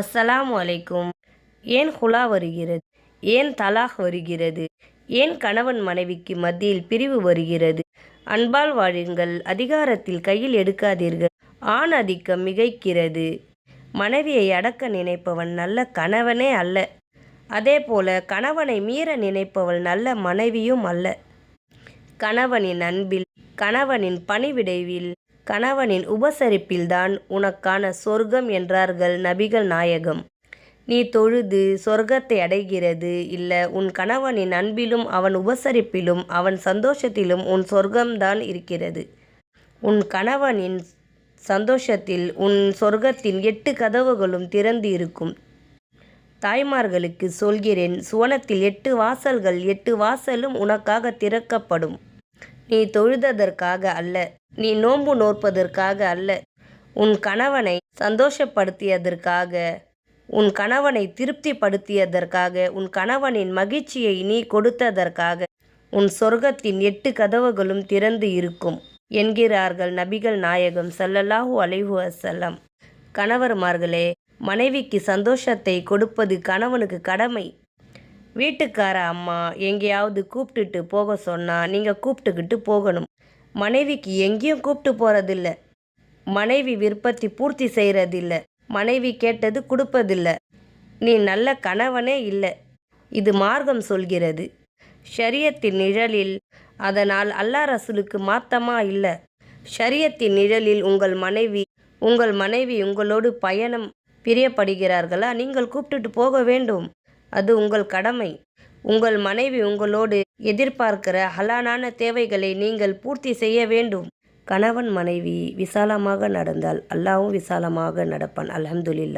அஸ்ஸலாமு அலைக்கும். ஏன் ஹுலா வருகிறது? ஏன் தலாக் வருகிறது? ஏன் கணவன் மனைவிக்கு மத்தியில் பிரிவு வருகிறது? அன்பால் வாழுங்கள், அதிகாரத்தில் கையில் எடுக்காதீர்கள். ஆண் ஆதிக்கம் மிகைக்கிறது. மனைவியை அடக்க நினைப்பவன் நல்ல கணவனே அல்ல. அதேபோல கணவனை மீற நினைப்பவள் நல்ல மனைவியும் அல்ல. கணவனின் அன்பில், கணவனின் பணிவிடைவில், கணவனின் உபசரிப்பில்தான் உனக்கான சொர்க்கம் என்றார்கள் நபிகள் நாயகம். நீ தொழுது சொர்க்கத்தை அடைகிறது இல்ல, உன் கணவனின் அன்பிலும் அவன் உபசரிப்பிலும் அவன் சந்தோஷத்திலும் உன் சொர்க்கம்தான் இருக்கிறது. உன் கணவனின் சந்தோஷத்தில் உன் சொர்க்கத்தின் 8 கதவுகளும் திறந்து இருக்கும். தாய்மார்களுக்கு சொல்கிறேன், சுவனத்தில் 8 வாசல்கள், 8 வாசலும் உனக்காக திறக்கப்படும். நீ தொழுததற்காக அல்ல, நீ நோன்பு நோற்பதற்காக அல்ல, உன் கணவனை சந்தோஷப்படுத்தியதற்காக, உன் கணவனை திருப்திப்படுத்தியதற்காக, உன் கணவனின் மகிழ்ச்சியை நீ கொடுத்ததற்காக உன் சொர்க்கத்தின் 8 கதவுகளும் திறந்து இருக்கும் என்கிறார்கள் நபிகள் நாயகம் ஸல்லல்லாஹு அலைஹி வஸல்லம். கணவர்மார்களே, மனைவிக்கு சந்தோஷத்தை கொடுப்பது கணவனுக்கு கடமை. வீட்டுக்கார அம்மா எங்கேயாவது கூப்பிட்டுட்டு போக சொன்னால் நீங்கள் கூப்பிட்டுக்கிட்டு போகணும். மனைவிக்கு எங்கேயும் கூப்பிட்டு போகிறதில்ல. மனைவி விருப்பத்தை பூர்த்தி செய்கிறதில்ல. மனைவி கேட்டது கொடுப்பதில்ல. நீ நல்ல கணவனே இல்லை. இது மார்க்கம் சொல்கிறது. ஷரியத்தின் நிழலில். அதனால் அல்லாஹ் ரசூலுக்கு மாத்தமா இல்லை. ஷரியத்தின் நிழலில் உங்கள் மனைவி உங்களோடு பயணம் பிரியப்படுகிறார்களா, நீங்கள் கூப்பிட்டுட்டு போக வேண்டும். அது உங்கள் கடமை. உங்கள் மனைவி உங்களோடு எதிர்பார்க்கிற ஹலாலான தேவைகளை நீங்கள் பூர்த்தி செய்ய வேண்டும். கணவன் மனைவி விசாலமாக நடந்தால் அல்லாஹ்வும் விசாலமாக நடப்பான். அல்ஹம்துலில்லாஹ்.